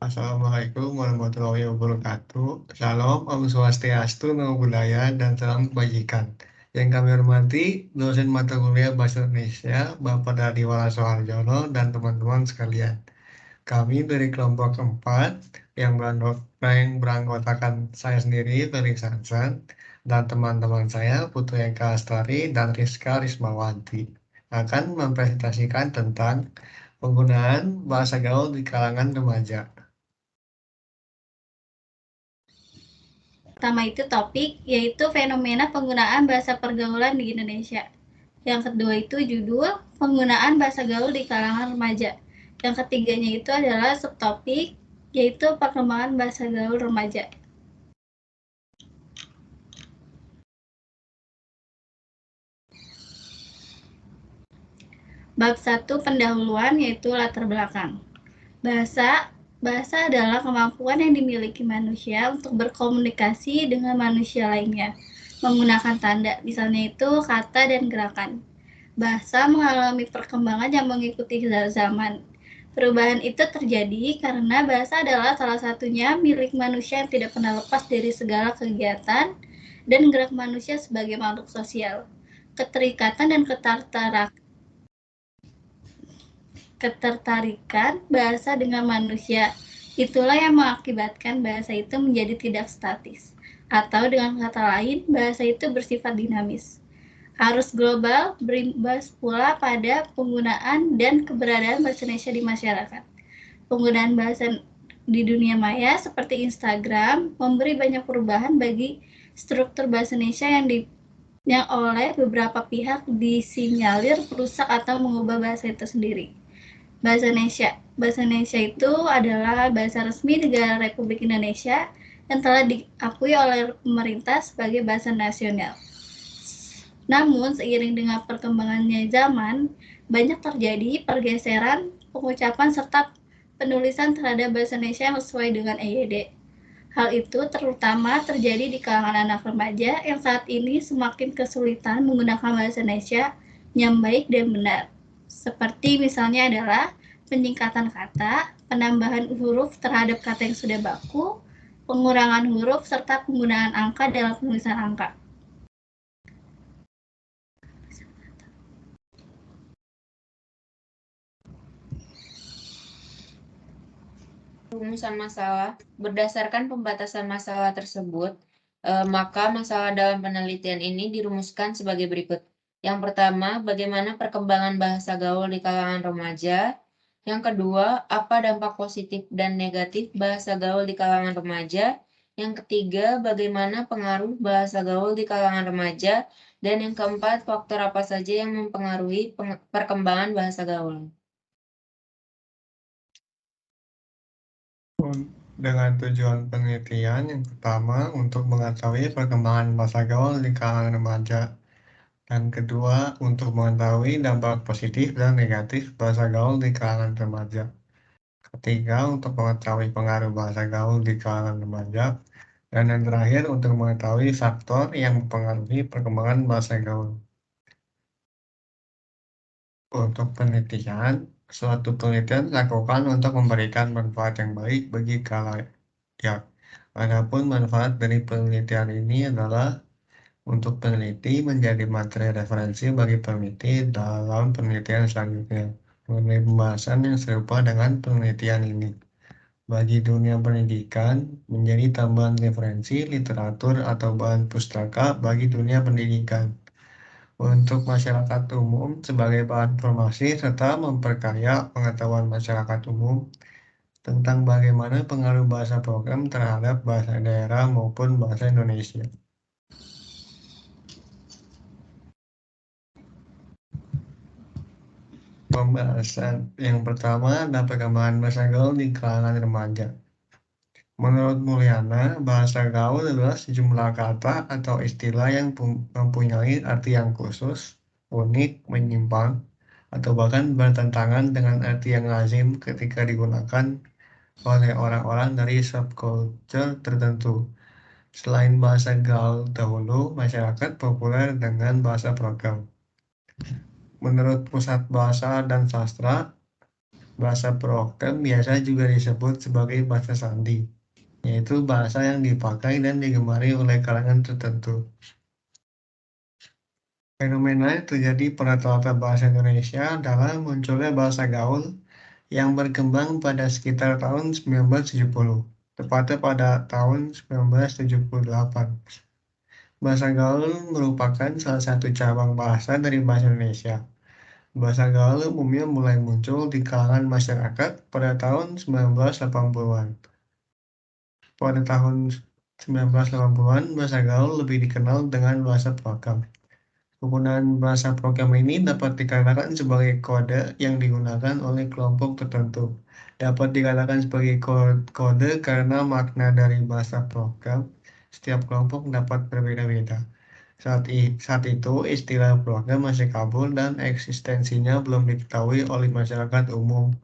Assalamualaikum warahmatullahi wabarakatuh. Salam, Om Swastiastu, Namo Buddhaya, dan salam kebajikan. Yang kami hormati, dosen mata kuliah Bahasa Indonesia, Bapak Dadi Wala Soeharjono, dan teman-teman sekalian. Kami dari kelompok 4 yang beranggotakan saya sendiri, Felix Hansan, dan teman-teman saya, Putu Eka Astari dan Rizka Rismawanti, akan mempresentasikan tentang penggunaan bahasa gaul di kalangan remaja. Pertama itu topik, yaitu fenomena penggunaan bahasa pergaulan di Indonesia. Yang kedua itu judul, penggunaan bahasa gaul di kalangan remaja. Yang ketiganya itu adalah subtopik, yaitu perkembangan bahasa gaul remaja. Bab 1 pendahuluan, yaitu latar belakang. Bahasa adalah kemampuan yang dimiliki manusia untuk berkomunikasi dengan manusia lainnya, menggunakan tanda, misalnya itu kata dan gerakan. Bahasa mengalami perkembangan yang mengikuti zaman. Perubahan itu terjadi karena bahasa adalah salah satunya milik manusia yang tidak pernah lepas dari segala kegiatan dan gerak manusia sebagai makhluk sosial. Keterikatan dan ketertarikan bahasa dengan manusia. Itulah yang mengakibatkan bahasa itu menjadi tidak statis. Atau dengan kata lain, bahasa itu bersifat dinamis. Arus global berimbas pula pada penggunaan dan keberadaan bahasa Indonesia di masyarakat. Penggunaan bahasa di dunia maya seperti Instagram memberi banyak perubahan bagi struktur bahasa Indonesia yang oleh beberapa pihak disinyalir merusak atau mengubah bahasa itu sendiri. Bahasa Indonesia itu adalah bahasa resmi negara Republik Indonesia yang telah diakui oleh pemerintah sebagai bahasa nasional. Namun, seiring dengan perkembangannya zaman, banyak terjadi pergeseran pengucapan serta penulisan terhadap bahasa Indonesia yang sesuai dengan EYD. Hal itu terutama terjadi di kalangan anak remaja yang saat ini semakin kesulitan menggunakan bahasa Indonesia yang baik dan benar. Seperti misalnya adalah penyingkatan kata, penambahan huruf terhadap kata yang sudah baku, pengurangan huruf, serta penggunaan angka dalam penulisan angka. Rumusan masalah. Berdasarkan pembatasan masalah tersebut, maka masalah dalam penelitian ini dirumuskan sebagai berikut. Yang pertama, bagaimana perkembangan bahasa gaul di kalangan remaja. Yang kedua, apa dampak positif dan negatif bahasa gaul di kalangan remaja. Yang ketiga, bagaimana pengaruh bahasa gaul di kalangan remaja. Dan yang keempat, faktor apa saja yang mempengaruhi perkembangan bahasa gaul. Dengan tujuan penelitian yang pertama untuk mengetahui perkembangan bahasa gaul di kalangan remaja, dan kedua untuk mengetahui dampak positif dan negatif bahasa gaul di kalangan remaja. Ketiga untuk mengetahui pengaruh bahasa gaul di kalangan remaja, dan yang terakhir untuk mengetahui faktor yang mempengaruhi perkembangan bahasa gaul. Untuk penelitian, suatu penelitian dilakukan untuk memberikan manfaat yang baik bagi khalayak. Adapun manfaat dari penelitian ini adalah untuk peneliti menjadi materi referensi bagi peneliti dalam penelitian selanjutnya mengenai pembahasan yang serupa dengan penelitian ini. Bagi dunia pendidikan, menjadi tambahan referensi, literatur, atau bahan pustaka bagi dunia pendidikan. Untuk masyarakat umum sebagai bahan informasi serta memperkaya pengetahuan masyarakat umum tentang bagaimana pengaruh bahasa program terhadap bahasa daerah maupun bahasa Indonesia. Pembahasan yang pertama adalah perkembangan bahasa gaul di kalangan remaja. Menurut Mulyana, bahasa gaul adalah sejumlah kata atau istilah yang mempunyai arti yang khusus, unik, menyimpang, atau bahkan bertentangan dengan arti yang lazim ketika digunakan oleh orang-orang dari subculture tertentu. Selain bahasa gaul dahulu, masyarakat populer dengan bahasa program. Menurut Pusat Bahasa dan Sastra, Bahasa program biasa juga disebut sebagai bahasa sandi, yaitu bahasa yang dipakai dan digemari oleh kalangan tertentu. Fenomena yang terjadi pada tata bahasa Indonesia adalah munculnya bahasa gaul yang berkembang pada sekitar tahun 1970, tepatnya pada tahun 1978. Bahasa gaul merupakan salah satu cabang bahasa dari bahasa Indonesia. Bahasa gaul umumnya mulai muncul di kalangan masyarakat pada tahun 1980-an. Pada tahun 1980-an, bahasa gaul lebih dikenal dengan bahasa program. Penggunaan bahasa program ini dapat dikatakan sebagai kode yang digunakan oleh kelompok tertentu. Dapat dikatakan sebagai kode karena makna dari bahasa program setiap kelompok dapat berbeda-beda. Saat itu, istilah program masih kabur dan eksistensinya belum diketahui oleh masyarakat umum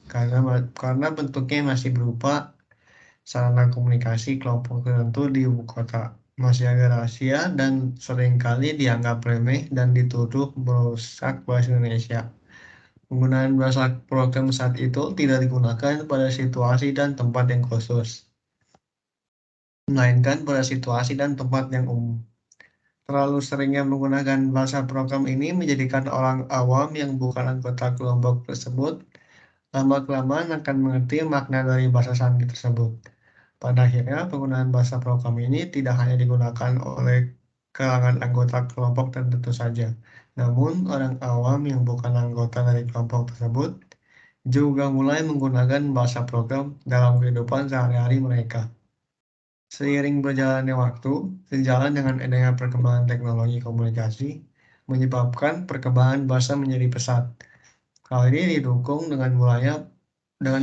karena bentuknya masih berupa sarana komunikasi kelompok tertentu di ibu kota. Masih agak rahasia dan seringkali dianggap remeh dan dituduh merusak bahasa Indonesia. Penggunaan bahasa program saat itu tidak digunakan pada situasi dan tempat yang khusus, melainkan pada situasi dan tempat yang umum. Terlalu seringnya menggunakan bahasa program ini menjadikan orang awam yang bukan anggota kelompok tersebut lama-kelamaan akan mengerti makna dari bahasa sandi tersebut. Pada akhirnya, penggunaan bahasa program ini tidak hanya digunakan oleh kalangan anggota kelompok tertentu saja, namun orang awam yang bukan anggota dari kelompok tersebut juga mulai menggunakan bahasa program dalam kehidupan sehari-hari mereka. Seiring berjalannya waktu, sejalan dengan adanya perkembangan teknologi komunikasi, menyebabkan perkembangan bahasa menjadi pesat. Hal ini didukung dengan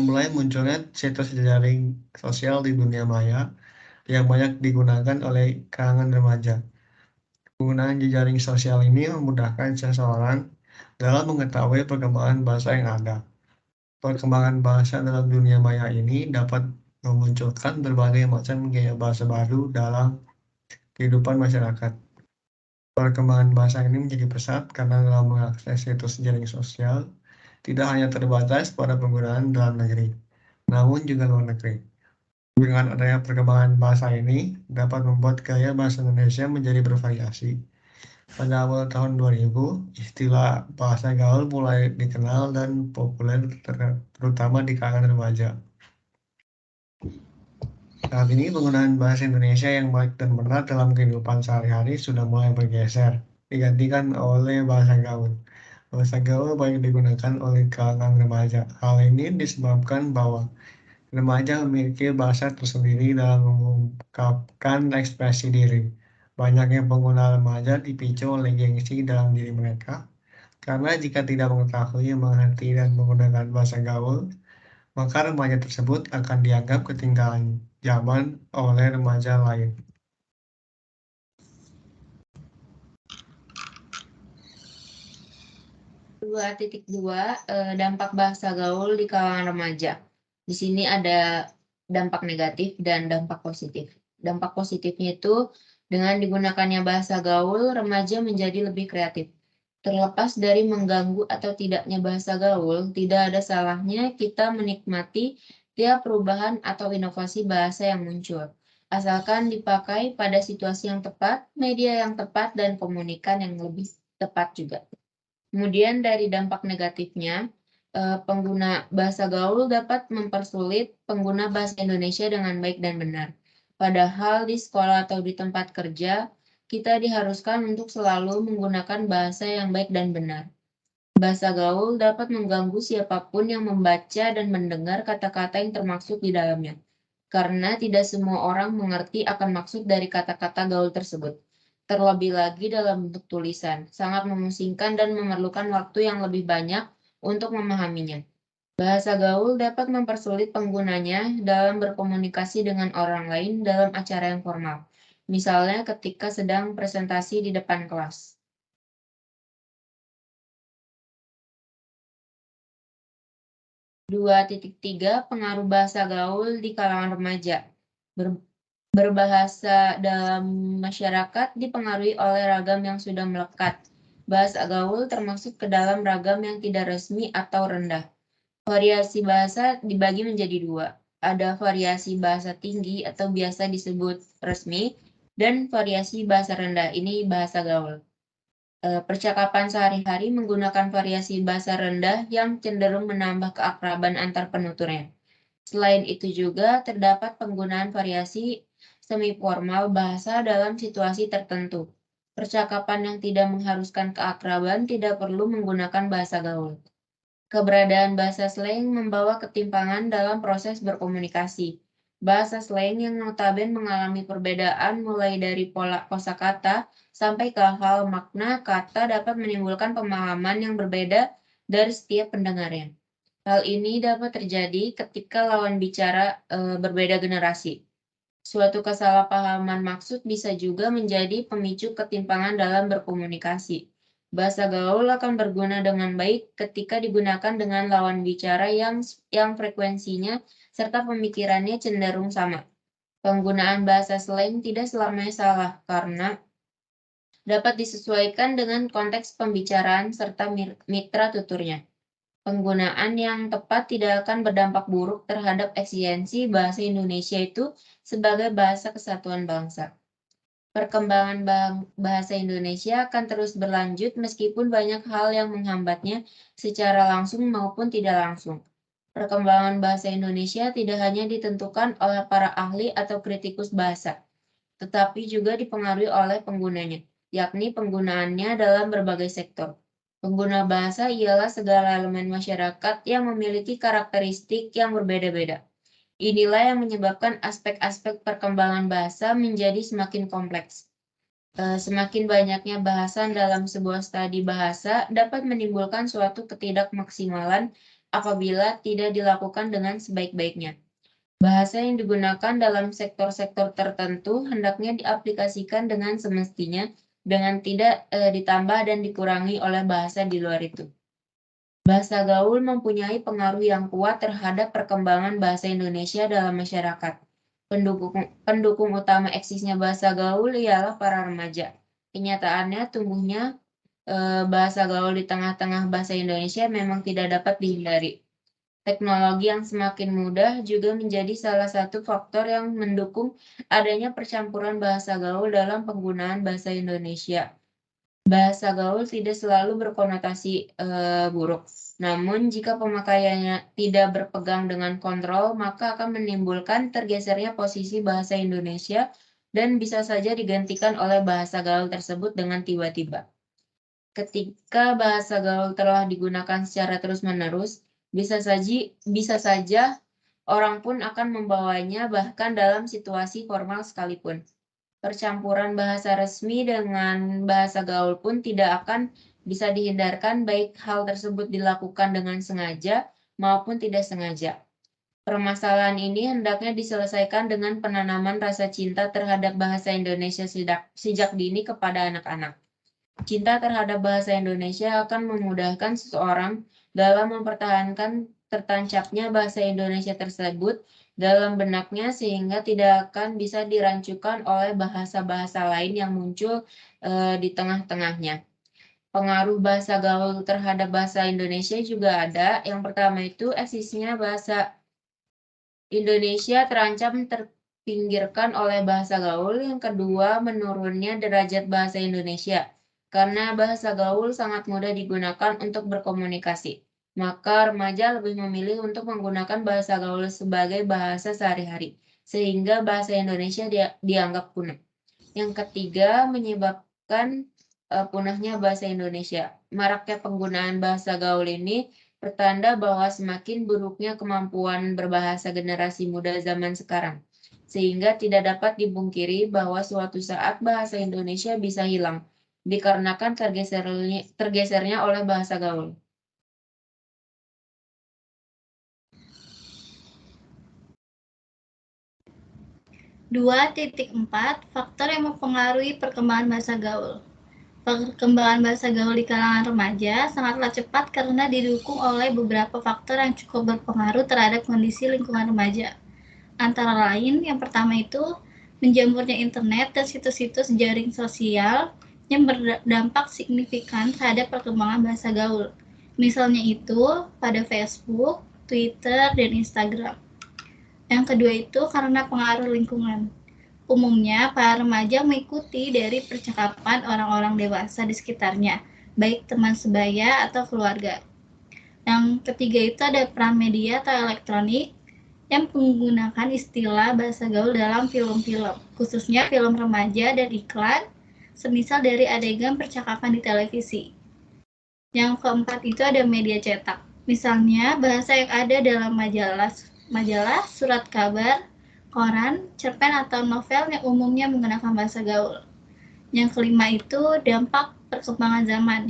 mulai munculnya situs jejaring sosial di dunia maya yang banyak digunakan oleh kalangan remaja. Penggunaan jejaring sosial ini memudahkan seseorang dalam mengetahui perkembangan bahasa yang ada. Perkembangan bahasa dalam dunia maya ini dapat memunculkan berbagai macam gaya bahasa baru dalam kehidupan masyarakat. Perkembangan bahasa ini menjadi pesat karena dalam mengakses situs jejaring sosial tidak hanya terbatas pada penggunaan dalam negeri, namun juga luar negeri. Dengan adanya perkembangan bahasa ini dapat membuat gaya bahasa Indonesia menjadi bervariasi. Pada awal tahun 2000, istilah bahasa gaul mulai dikenal dan populer terutama di kalangan remaja. Saat ini penggunaan bahasa Indonesia yang baik dan benar dalam kehidupan sehari-hari sudah mulai bergeser, digantikan oleh bahasa gaul. Bahasa gaul banyak digunakan oleh kalangan remaja. Hal ini disebabkan bahwa remaja memiliki bahasa tersendiri dalam mengungkapkan ekspresi diri. Banyaknya pengguna remaja dipicu oleh gengsi dalam diri mereka, karena jika tidak mengetahui, mengerti, dan menggunakan bahasa gaul, maka remaja tersebut akan dianggap ketinggalan zaman oleh remaja lain. Dampak bahasa gaul di kalangan remaja. Di sini ada dampak negatif dan dampak positif. Dampak positifnya itu dengan digunakannya bahasa gaul, remaja menjadi lebih kreatif. Terlepas dari mengganggu atau tidaknya bahasa gaul, tidak ada salahnya kita menikmati tiap perubahan atau inovasi bahasa yang muncul. Asalkan dipakai pada situasi yang tepat, media yang tepat, dan komunikan yang lebih tepat juga. Kemudian dari dampak negatifnya, pengguna bahasa gaul dapat mempersulit pengguna bahasa Indonesia dengan baik dan benar. Padahal di sekolah atau di tempat kerja, kita diharuskan untuk selalu menggunakan bahasa yang baik dan benar. Bahasa gaul dapat mengganggu siapapun yang membaca dan mendengar kata-kata yang termaksud di dalamnya, karena tidak semua orang mengerti akan maksud dari kata-kata gaul tersebut. Terlebih lagi dalam bentuk tulisan, sangat memusingkan dan memerlukan waktu yang lebih banyak untuk memahaminya. Bahasa gaul dapat mempersulit penggunanya dalam berkomunikasi dengan orang lain dalam acara yang formal, misalnya ketika sedang presentasi di depan kelas. 2.3 Pengaruh bahasa gaul di kalangan remaja. Berbahasa dalam masyarakat dipengaruhi oleh ragam yang sudah melekat. Bahasa gaul termasuk ke dalam ragam yang tidak resmi atau rendah. Variasi bahasa dibagi menjadi dua. Ada variasi bahasa tinggi atau biasa disebut resmi, dan variasi bahasa rendah, ini bahasa gaul. Percakapan sehari-hari menggunakan variasi bahasa rendah yang cenderung menambah keakraban antar penuturnya. Selain itu juga terdapat penggunaan variasi semi-formal bahasa dalam situasi tertentu. Percakapan yang tidak mengharuskan keakraban tidak perlu menggunakan bahasa gaul. Keberadaan bahasa slang membawa ketimpangan dalam proses berkomunikasi. Bahasa slang yang notabene mengalami perbedaan mulai dari pola kosakata sampai ke hal makna kata dapat menimbulkan pemahaman yang berbeda dari setiap pendengarnya. Hal ini dapat terjadi ketika lawan bicara berbeda generasi. Suatu kesalahpahaman maksud bisa juga menjadi pemicu ketimpangan dalam berkomunikasi. Bahasa gaul akan berguna dengan baik ketika digunakan dengan lawan bicara yang frekuensinya serta pemikirannya cenderung sama. Penggunaan bahasa slang tidak selamanya salah karena dapat disesuaikan dengan konteks pembicaraan serta mitra tuturnya. Penggunaan yang tepat tidak akan berdampak buruk terhadap eksistensi bahasa Indonesia itu sebagai bahasa kesatuan bangsa. Perkembangan bahasa Indonesia akan terus berlanjut meskipun banyak hal yang menghambatnya secara langsung maupun tidak langsung. Perkembangan bahasa Indonesia tidak hanya ditentukan oleh para ahli atau kritikus bahasa, tetapi juga dipengaruhi oleh penggunanya, yakni penggunaannya dalam berbagai sektor. Pengguna bahasa ialah segala elemen masyarakat yang memiliki karakteristik yang berbeda-beda. Inilah yang menyebabkan aspek-aspek perkembangan bahasa menjadi semakin kompleks. Semakin banyaknya bahasan dalam sebuah studi bahasa dapat menimbulkan suatu ketidakmaksimalan apabila tidak dilakukan dengan sebaik-baiknya. Bahasa yang digunakan dalam sektor-sektor tertentu hendaknya diaplikasikan dengan semestinya dengan tidak ditambah dan dikurangi oleh bahasa di luar itu. Bahasa gaul mempunyai pengaruh yang kuat terhadap perkembangan bahasa Indonesia dalam masyarakat. Pendukung utama eksisnya bahasa gaul ialah para remaja. Kenyataannya tumbuhnya bahasa gaul di tengah-tengah bahasa Indonesia memang tidak dapat dihindari. Teknologi yang semakin mudah juga menjadi salah satu faktor yang mendukung adanya percampuran bahasa gaul dalam penggunaan bahasa Indonesia. Bahasa gaul tidak selalu berkonotasi buruk. Namun jika pemakaiannya tidak berpegang dengan kontrol, maka akan menimbulkan tergesernya posisi bahasa Indonesia dan bisa saja digantikan oleh bahasa gaul tersebut dengan tiba-tiba. Ketika bahasa gaul telah digunakan secara terus-menerus, bisa saja orang pun akan membawanya bahkan dalam situasi formal sekalipun. Percampuran bahasa resmi dengan bahasa gaul pun tidak akan bisa dihindarkan baik hal tersebut dilakukan dengan sengaja maupun tidak sengaja. Permasalahan ini hendaknya diselesaikan dengan penanaman rasa cinta terhadap bahasa Indonesia sejak dini kepada anak-anak. Cinta terhadap bahasa Indonesia akan memudahkan seseorang dalam mempertahankan tertancapnya bahasa Indonesia tersebut dalam benaknya sehingga tidak akan bisa dirancukan oleh bahasa-bahasa lain yang muncul di tengah-tengahnya. Pengaruh bahasa gaul terhadap bahasa Indonesia juga ada. Yang pertama itu eksisnya bahasa Indonesia terancam terpinggirkan oleh bahasa gaul. Yang kedua, menurunnya derajat bahasa Indonesia. Karena bahasa gaul sangat mudah digunakan untuk berkomunikasi, maka remaja lebih memilih untuk menggunakan bahasa gaul sebagai bahasa sehari-hari, sehingga bahasa Indonesia dianggap punah. Yang ketiga, menyebabkan punahnya bahasa Indonesia. Maraknya penggunaan bahasa gaul ini pertanda bahwa semakin buruknya kemampuan berbahasa generasi muda zaman sekarang, sehingga tidak dapat dipungkiri bahwa suatu saat bahasa Indonesia bisa hilang dikarenakan tergesernya oleh bahasa gaul. Dua titik 4 faktor yang mempengaruhi perkembangan bahasa gaul. Perkembangan bahasa gaul di kalangan remaja sangatlah cepat karena didukung oleh beberapa faktor yang cukup berpengaruh terhadap kondisi lingkungan remaja. Antara lain, yang pertama itu menjamurnya internet dan situs-situs jaring sosial yang berdampak signifikan terhadap perkembangan bahasa gaul. Misalnya itu, pada Facebook, Twitter, dan Instagram. Yang kedua itu karena pengaruh lingkungan. Umumnya, para remaja mengikuti dari percakapan orang-orang dewasa di sekitarnya, baik teman sebaya atau keluarga. Yang ketiga itu ada peran media atau elektronik yang menggunakan istilah bahasa gaul dalam film-film, khususnya film remaja dan iklan, semisal dari adegan percakapan di televisi. Yang keempat itu ada media cetak. Misalnya, bahasa yang ada dalam majalah, surat kabar, koran, cerpen, atau novel yang umumnya menggunakan bahasa gaul. Yang kelima itu dampak perkembangan zaman,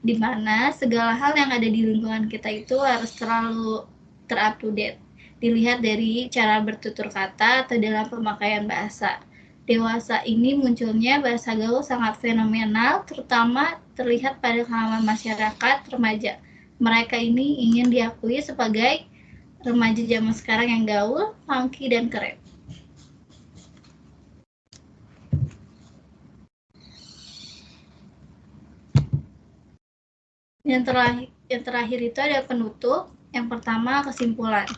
di mana segala hal yang ada di lingkungan kita itu harus terlalu ter-up-to-date. Dilihat dari cara bertutur kata atau dalam pemakaian bahasa. Dewasa ini munculnya bahasa gaul sangat fenomenal, terutama terlihat pada kalangan masyarakat remaja. Mereka ini ingin diakui sebagai remaja zaman sekarang yang gaul, funky, dan keren. Yang terakhir itu ada penutup. Yang pertama, kesimpulan.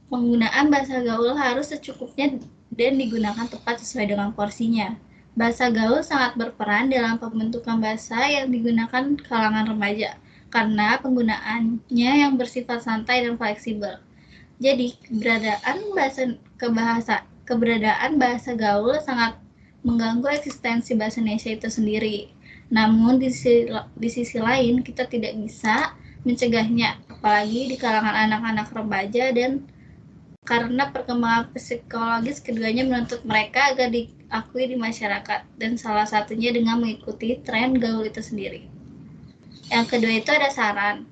Penggunaan bahasa gaul harus secukupnya dan digunakan tepat sesuai dengan porsinya. Bahasa gaul sangat berperan dalam pembentukan bahasa yang digunakan kalangan remaja, karena penggunaannya yang bersifat santai dan fleksibel. Jadi, keberadaan bahasa gaul sangat mengganggu eksistensi bahasa Indonesia itu sendiri. Namun, di sisi lain, kita tidak bisa mencegahnya, apalagi di kalangan anak-anak remaja, dan karena perkembangan psikologis keduanya menuntut mereka agar diakui di masyarakat, dan salah satunya dengan mengikuti tren gaul itu sendiri. Yang kedua itu ada saran.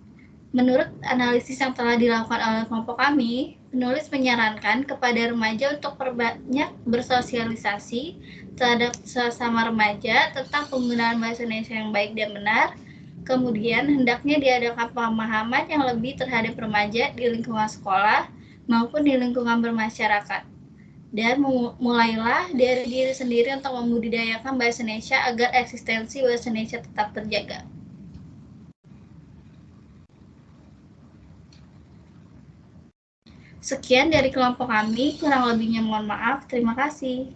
Menurut analisis yang telah dilakukan oleh kelompok kami, penulis menyarankan kepada remaja untuk perbanyak bersosialisasi terhadap sesama remaja tentang penggunaan bahasa Indonesia yang baik dan benar. Kemudian, hendaknya diadakan pemahaman yang lebih terhadap remaja di lingkungan sekolah maupun di lingkungan bermasyarakat. Dan mulailah dari diri sendiri untuk membudidayakan bahasa Indonesia agar eksistensi bahasa Indonesia tetap terjaga. Sekian dari kelompok kami, kurang lebihnya mohon maaf. Terima kasih.